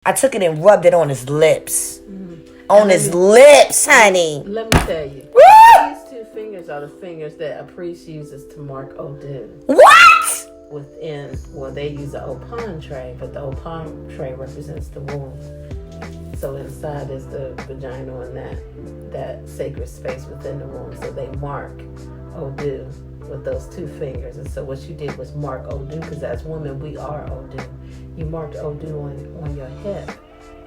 I took it and rubbed it on his lips. On his lips, honey. Let me tell you. These two fingers are the fingers that a priest uses to mark Odu. What? They use the Oshun tray, but the Oshun tray represents the womb. So inside is the vagina and that sacred space within the womb. So they mark Odu with those two fingers. And so what you did was mark Odu, because as women, we are Odu. You marked Odu on your hip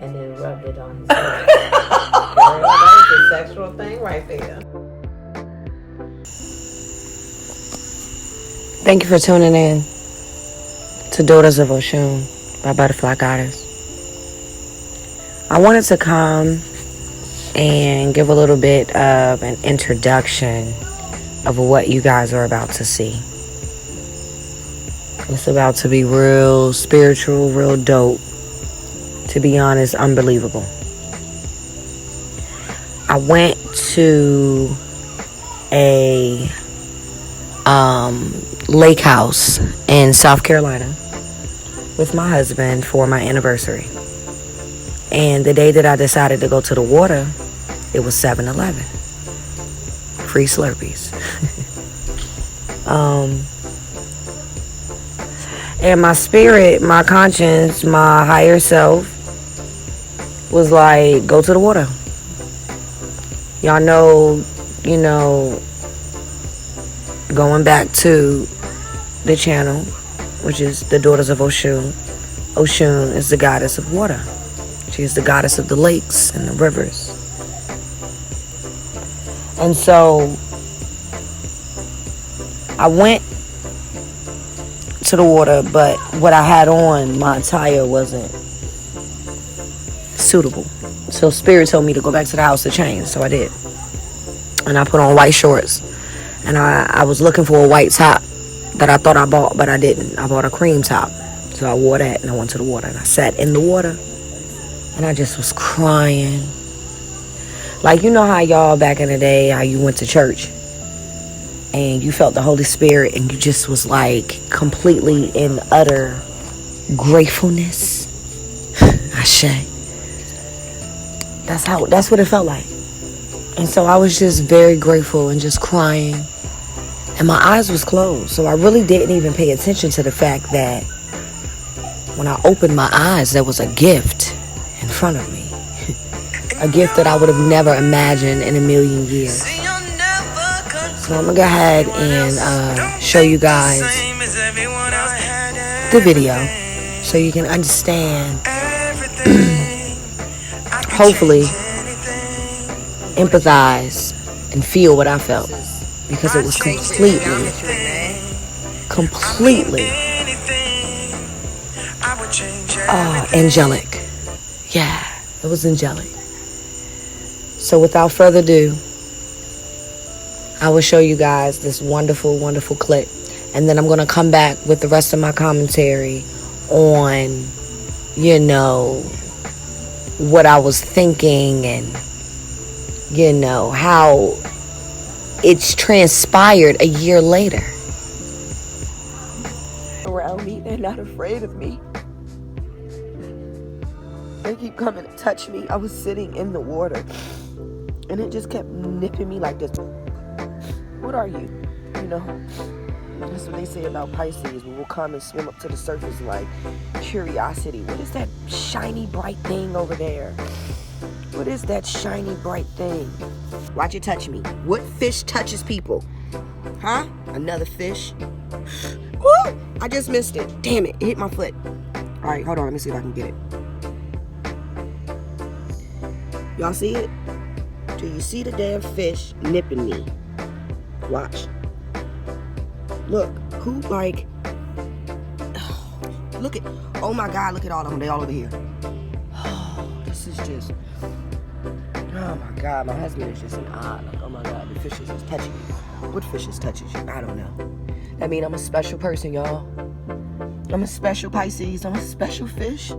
and then rubbed it on his head. Girl, that is a sexual thing right there. Thank you for tuning in to Daughters of Oshun by Butterfly Goddess. I wanted to come and give a little bit of an introduction of what you guys are about to see. It's about to be real spiritual, real dope. To be honest, unbelievable. I went to a lake house in South Carolina with my husband for my anniversary. And the day that I decided to go to the water, it was 7-Eleven. Free Slurpees. And my spirit, my conscience, my higher self was like, go to the water. Y'all know, going back to the channel, which is the Daughters of Oshun. Oshun is the goddess of water. She is the goddess of the lakes and the rivers. And so I went to the water, but what I had on, my attire wasn't suitable. So Spirit told me to go back to the house to change. So I did. And I put on white shorts. And I was looking for a white top that I thought I bought, but I didn't. I bought a cream top. So I wore that and I went to the water. And I sat in the water. And I just was crying. Like, you know how y'all back in the day, how you went to church and you felt the Holy Spirit and you just was like completely in utter gratefulness. Ashe. That's what it felt like. And so I was just very grateful and just crying. And my eyes was closed. So I really didn't even pay attention to the fact that when I opened my eyes, there was a gift in front of me. A gift that I would have never imagined in a million years. So I'm going to go ahead and show you guys the video so you can understand, hopefully, empathize and feel what I felt. Because it was completely angelic. Yeah, it was angelic. So without further ado, I will show you guys this wonderful, wonderful clip. And then I'm going to come back with the rest of my commentary on, what I was thinking and, how it's transpired a year later. Around me, they're not afraid of me. They keep coming to touch me. I was sitting in the water and it just kept nipping me like this. What are you? That's what they say about Pisces. We will come and swim up to the surface like curiosity. What is that shiny bright thing over there? What is that shiny bright thing? Watch it touch me. What fish touches people? Huh? Another fish? Woo! I just missed it. Damn it. It hit my foot. All right, hold on. Let me see if I can get it. Y'all see it? Do you see the damn fish nipping me? Watch. Look. Who, like... look at... oh my God, look at all of them. They all over here. This is just... oh my God, my husband is just in awe. Like, oh my God, the fish is just touching you. What fish is touching you? I don't know. I mean, I'm a special person, y'all. I'm a special Pisces. I'm a special fish.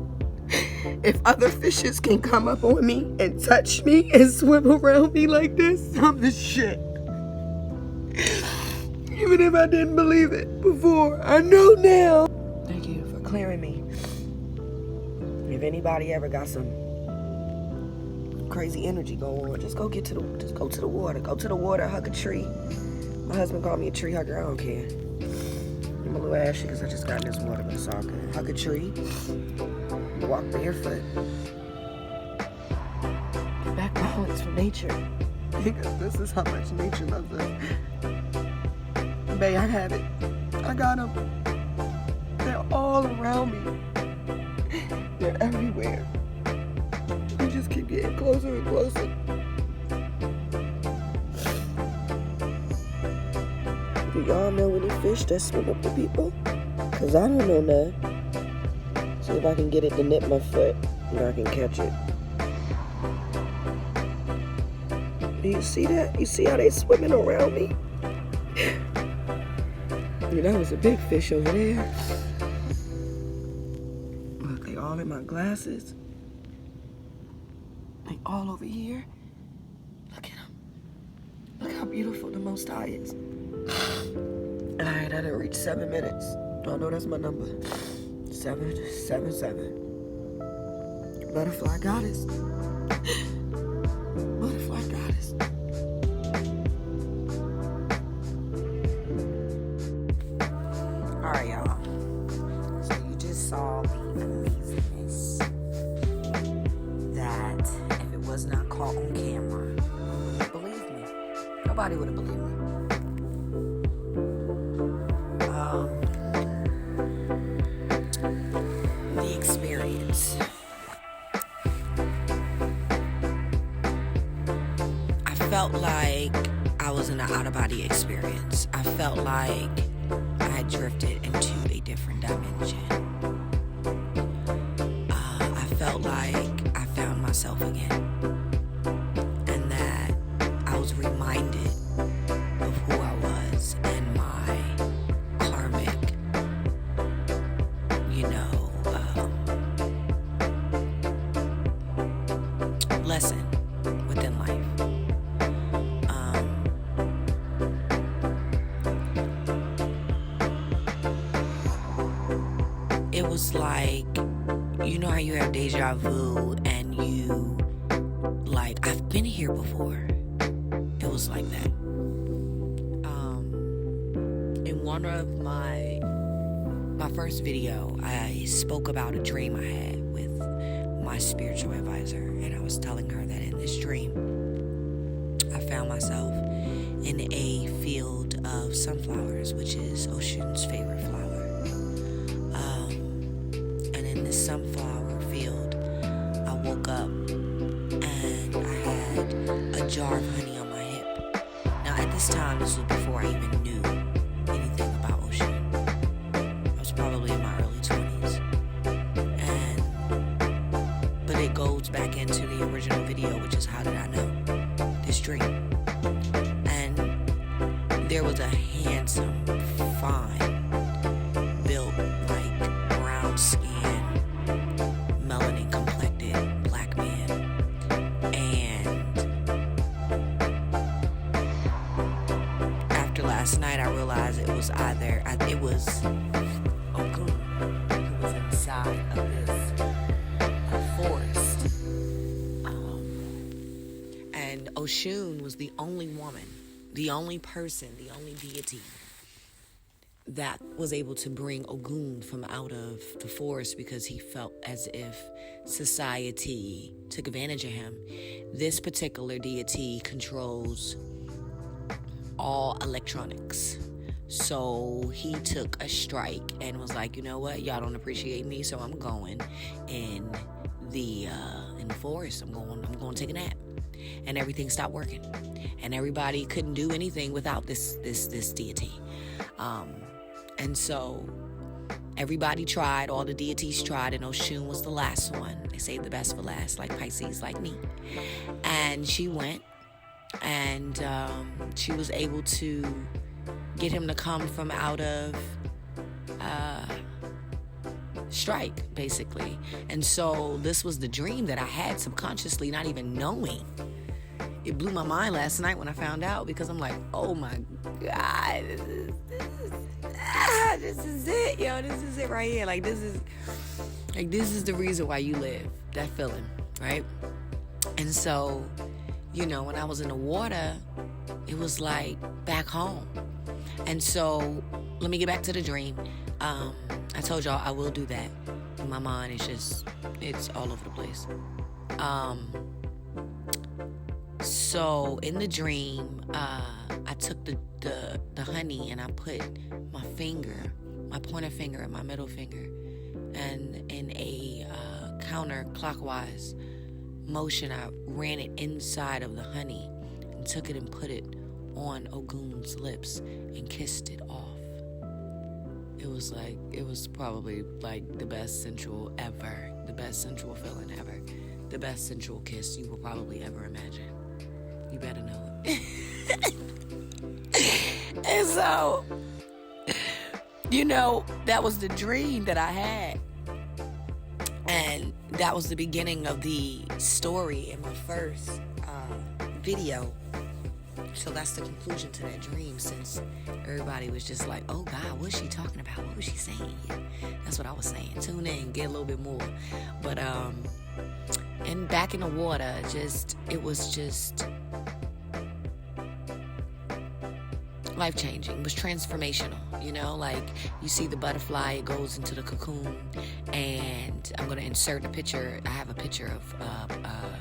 If other fishes can come up on me and touch me and swim around me like this, I'm the shit. Even if I didn't believe it before, I know now. Thank you for clearing me. If anybody ever got some crazy energy going on, just go to the water. Go to the water, hug a tree. My husband called me a tree hugger. I don't care. I'm a little ashy because I just got in this water, but it's all good. Hug a tree. Walk barefoot. Get back balance from nature. Because this is how much nature loves us. Babe, I have it. I got them. They're all around me. They're everywhere. We just keep getting closer and closer. Do y'all know any fish that swim up to people? Because I don't know none. See if I can get it to nip my foot and I can catch it. Do you see that? You see how they swimming around me? Yeah, that was a big fish over there. Look, they all in my glasses. They all over here. Look at them. Look how beautiful the Most High is. Alright, I done reached 7 minutes. I know that's my number. 777. Butterfly goddess. Butterfly goddess. Alright, y'all. So you just saw the amazingness that if it was not caught on camera, believe me, nobody would have believed me. The experience. I felt like I was in an out-of-body experience. I felt like I had drifted into a different dimension. I felt like I found myself again. And that I was reminded of who I was and my karmic, lesson within life. It was like, you know how you have deja vu and you, like, I've been here before. It was like that. In one of my first video, I spoke about a dream I had with my spiritual advisor, and I was telling her that in this dream, I found myself in a field of sunflowers, which is Oshun's favorite flower. And in this sunflower field, I woke up and I had a jar of honey on my hip. Now, at this time, this was before I even knew anything about Oshun. I was probably in my early 20s. But it goes back into the original video, which is how did I know this dream? And there was a handsome, fine, built, like, brown skin, melanin complected black man. And after last night, I realized it was Ogun who was inside of this forest. And Oshun was the only woman, the only person, the only deity that was able to bring Ogun from out of the forest because he felt as if society took advantage of him. This particular deity controls all electronics. So he took a strike and was like, you know what, y'all don't appreciate me, so I'm going in the forest. I'm going to take a nap. And everything stopped working. And everybody couldn't do anything without this deity. And so everybody tried, all the deities tried, and Oshun was the last one. They saved the best for last, like Pisces, like me. And she went, and she was able to get him to come from out of strike, basically. And so this was the dream that I had subconsciously, not even knowing. It blew my mind last night when I found out, because I'm like, oh my God, this is it, yo. This is it right here. Like, this is Like, this is the reason why you live. That feeling, right? And so, when I was in the water, it was like back home. And so, let me get back to the dream. I told y'all I will do that. In my mind, it's all over the place. So in the dream, I took the honey and I put my pointer finger and my middle finger, and in a counterclockwise motion, I ran it inside of the honey and took it and put it on Ogun's lips and kissed it off. It was probably like the best sensual ever, the best sensual feeling ever, the best sensual kiss you will probably ever imagine. You better know it. And so, that was the dream that I had. And that was the beginning of the story in my first video. So that's the conclusion to that dream, since everybody was just like, oh God, what's she talking about? What was she saying? That's what I was saying. Tune in, get a little bit more. But, and back in the water, it was just life-changing. It was transformational, like you see the butterfly, it goes into the cocoon, and I'm going to insert a picture. I have a picture of a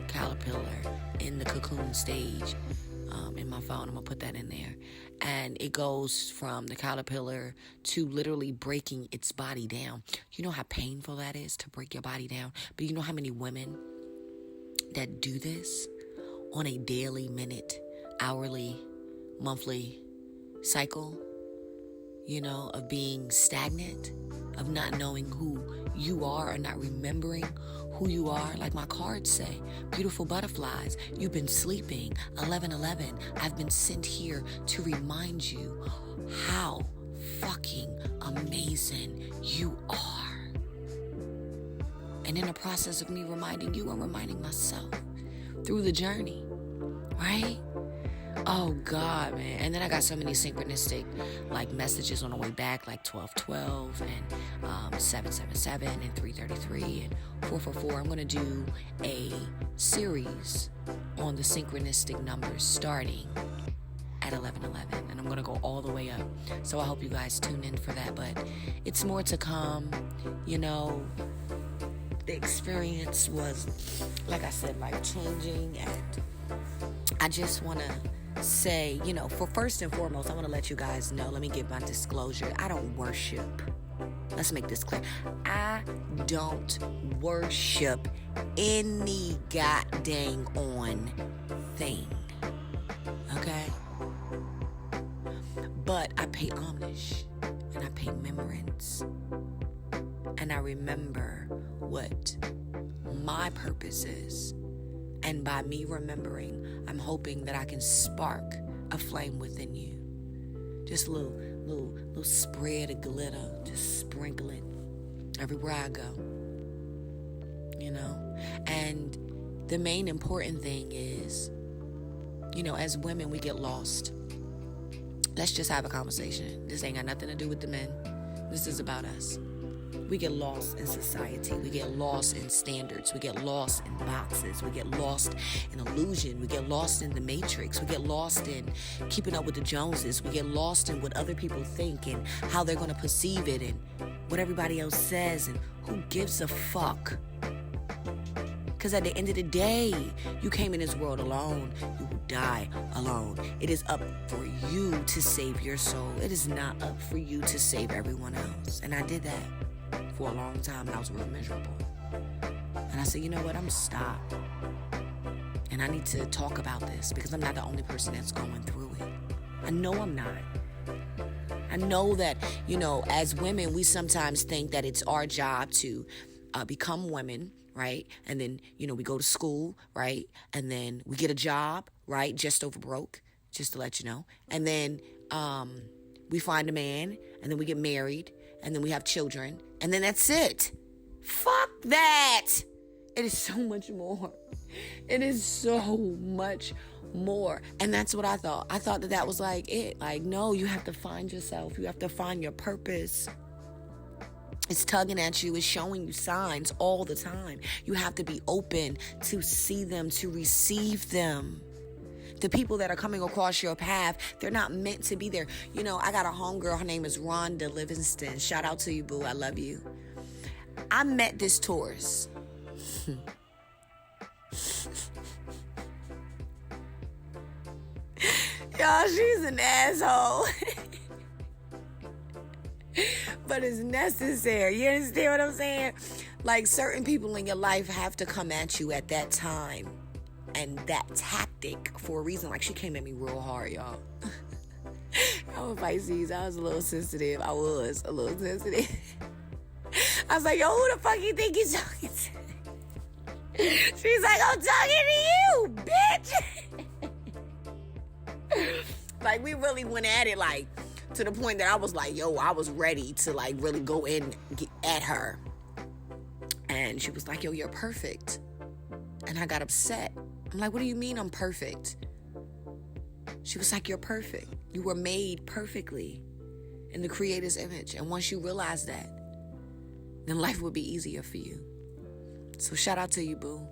caterpillar in the cocoon stage in my phone. I'm going to put that in there. And it goes from the caterpillar to literally breaking its body down. You know how painful that is, to break your body down? But you know how many women that do this on a daily, minute, hourly, monthly cycle, of being stagnant, of not knowing who you are or not remembering who you are. Like my cards say, beautiful butterflies, you've been sleeping, 1111, I've been sent here to remind you how fucking amazing you are. And in the process of me reminding you, I'm reminding myself through the journey, right? Oh God, man. And then I got so many synchronistic messages on the way back, like 1212 and 777 and 333 and 444. I'm going to do a series on the synchronistic numbers starting at 1111, and I'm going to go all the way up. So I hope you guys tune in for that, but it's more to come. The experience was, like I said, life-changing, and I just want to say, for first and foremost, I want to let you guys know, let me give my disclosure. I don't worship. Let's make this clear. I don't worship any goddamn on thing. Okay? But I pay homage and I pay remembrance. And I remember what my purpose is. And by me remembering, I'm hoping that I can spark a flame within you. Just a little spread of glitter, just sprinkle it everywhere I go. And the main important thing is, as women, we get lost. Let's just have a conversation. This ain't got nothing to do with the men. This is about us. We get lost in society. We get lost in standards. We get lost in boxes. We get lost in illusion. We get lost in the matrix. We get lost in keeping up with the Joneses. We get lost in what other people think and how they're going to perceive it and what everybody else says, and who gives a fuck. Because at the end of the day, you came in this world alone. You will die alone. It is up for you to save your soul. It is not up for you to save everyone else. And I did that for a long time, and I was real miserable. And I said, you know what, I'm gonna stop. And I need to talk about this, because I'm not the only person that's going through it. I know I'm not. I know that, as women, we sometimes think that it's our job to become women, right? And then, we go to school, right? And then we get a job, right? Just over broke, just to let you know. And then we find a man, and then we get married, and then we have children, and then that's it. Fuck that. It is so much more. It is so much more. And that's what I thought. I thought that was like it. Like, no, you have to find yourself. You have to find your purpose. It's tugging at you. It's showing you signs all the time. You have to be open to see them, to receive them. The people that are coming across your path, they're not meant to be there. You know, I got a homegirl. Her name is Rhonda Livingston. Shout out to you, boo. I love you. I met this Taurus. Y'all, she's an asshole. But it's necessary. You understand what I'm saying? Like, certain people in your life have to come at you at that time and that tactic for a reason. Like, she came at me real hard, y'all. I'm a Pisces. I was a little sensitive. I was a little sensitive. I was like, yo, who the fuck you think you're talking to? She's like, I'm talking to you, bitch. Like, we really went at it, like, to the point that I was like, yo, I was ready to, like, really go in at her. And she was like, yo, you're perfect. And I got upset. I'm like, what do you mean I'm perfect? She was like, you're perfect. You were made perfectly in the Creator's image. And once you realize that, then life will be easier for you. So shout out to you, boo,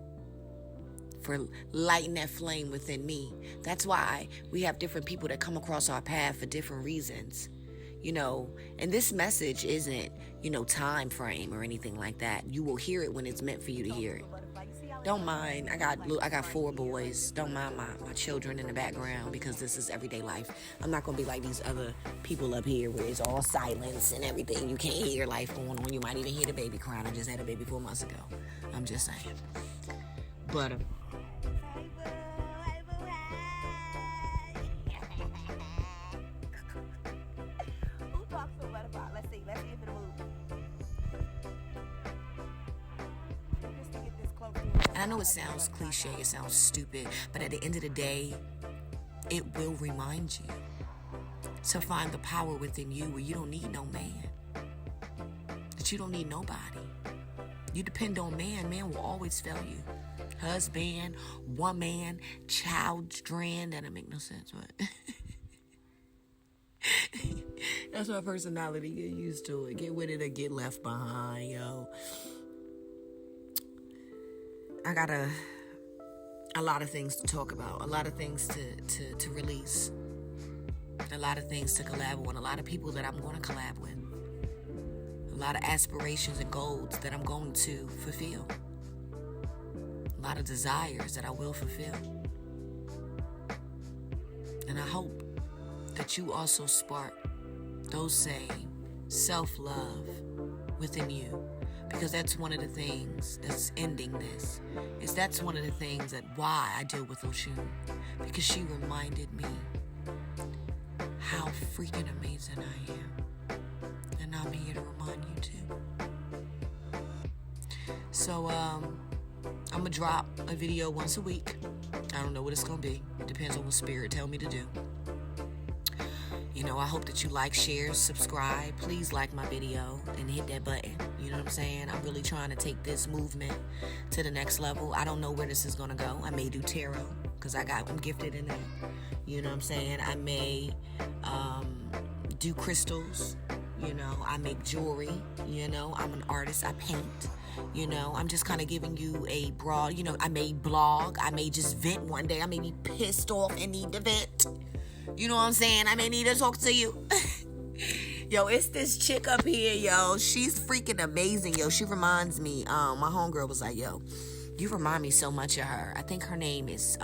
for lighting that flame within me. That's why we have different people that come across our path for different reasons. You know, and this message isn't, you know, time frame or anything like that. You will hear it when it's meant for you to hear it. Don't mind. I got 4 boys. Don't mind my children in the background, because this is everyday life. I'm not going to be like these other people up here where it's all silence and everything. You can't hear life going on. You might even hear the baby crying. I just had a baby 4 months ago. I'm just saying. But who talks to a butterfly? Let's see if it moves. and I know it sounds cliche, it sounds stupid, but at the end of the day, it will remind you to find the power within you where you don't need no man. That you don't need nobody. You depend on man, man will always fail you. Husband, woman, children, that don't make no sense, but that's my personality. Get used to it. Get with it or get left behind, yo. I got a lot of things to talk about, a lot of things to release, a lot of things to collab on, a lot of people that I'm going to collab with, a lot of aspirations and goals that I'm going to fulfill, a lot of desires that I will fulfill. And I hope that you also spark those same self-love within you. Because that's one of the things that's ending this. That's one of the things that why I deal with Oshun. Because she reminded me how freaking amazing I am. And I'm here to remind you too. So, I'm going to drop a video once a week. I don't know what it's going to be. It depends on what Spirit tell me to do. You know, I hope that you like, share, subscribe. Please like my video and hit that button. You know what I'm saying? I'm really trying to take this movement to the next level. I don't know where this is going to go. I may do tarot because I'm gifted in that. You know what I'm saying? I may do crystals. You know, I make jewelry. You know, I'm an artist. I paint. You know, I'm just kind of giving you a broad, you know, I may blog. I may just vent one day. I may be pissed off and need to vent. You know what I'm saying? I may need to talk to you. Yo, it's this chick up here, yo. She's freaking amazing, yo. She reminds me, my homegirl was like, yo, you remind me so much of her. I think her name is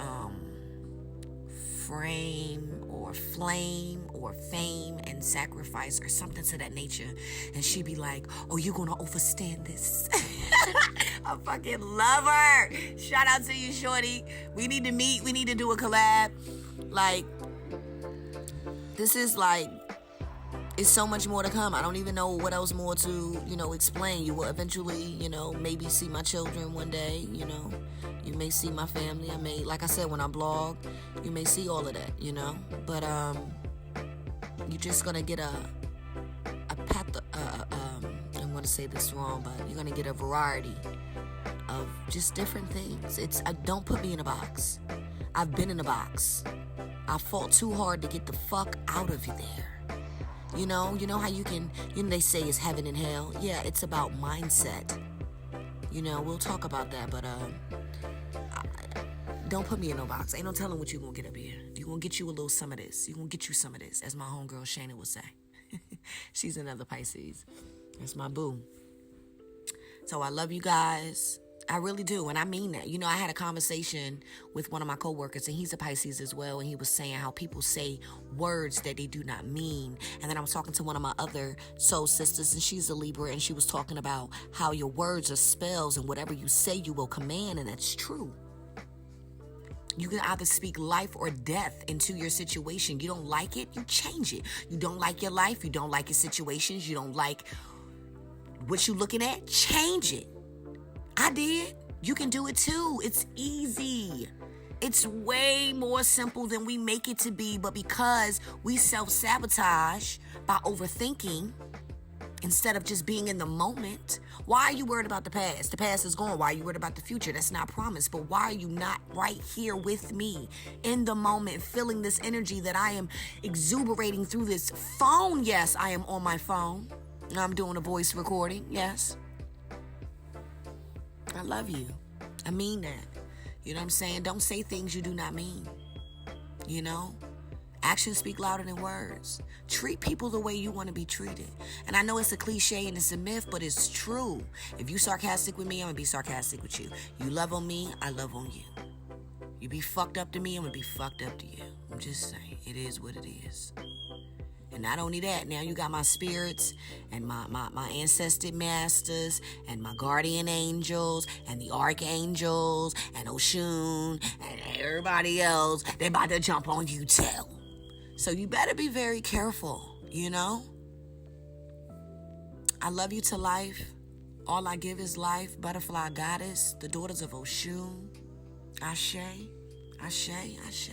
Flame or Fame and Sacrifice or something to that nature. And she be like, oh, you gonna overstand this. I fucking love her. Shout out to you, shorty. We need to meet. We need to do a collab. Like, this is like, it's so much more to come. I don't even know what else more to, you know, explain. You will eventually, you know, maybe see my children one day, you know. You may see my family. I may, like I said, when I blog, you may see all of that, you know. But you're just gonna get I'm gonna say this wrong, but you're gonna get a variety of just different things. Don't put me in a box. I've been in a box. I fought too hard to get the fuck out of there. You know how you can, they say it's heaven and hell. Yeah, it's about mindset. We'll talk about that, but don't put me in no box. Ain't no telling what you gonna get up here. You gonna get you a little some of this. You gonna get you some of this, as my homegirl Shayna would say. She's another Pisces. That's my boo. So I love you guys. I really do, and I mean that. I had a conversation with one of my coworkers, and he's a Pisces as well, and he was saying how people say words that they do not mean. And then I was talking to one of my other soul sisters, and she's a Libra, and she was talking about how your words are spells, and whatever you say, you will command, and that's true. You can either speak life or death into your situation. You don't like it, you change it. You don't like your life, you don't like your situations, you don't like what you're looking at, change it. I did. You can do it too. It's easy. It's way more simple than we make it to be, but because we self-sabotage by overthinking instead of just being in the moment. Why are you worried about the past? The past is gone. Why are you worried about the future? That's not promised. But why are you not right here with me in the moment, feeling this energy that I am exuberating through this phone? Yes, I am on my phone. I'm doing a voice recording. Yes. I love you. I mean that. You know what I'm saying? Don't say things you do not mean. Actions speak louder than words. Treat people the way you want to be treated. And I know it's a cliche and it's a myth, but it's true. If you sarcastic with me, I'm going to be sarcastic with you. You love on me, I love on you. You be fucked up to me, I'm going to be fucked up to you. I'm just saying, it is what it is. And not only that, now you got my spirits and my ancestor masters and my guardian angels and the archangels and Oshun and everybody else. They about to jump on you too. So you better be very careful, I love you to life. All I give is life. Butterfly goddess, the daughters of Oshun. Ashe, Ashe, Ashe.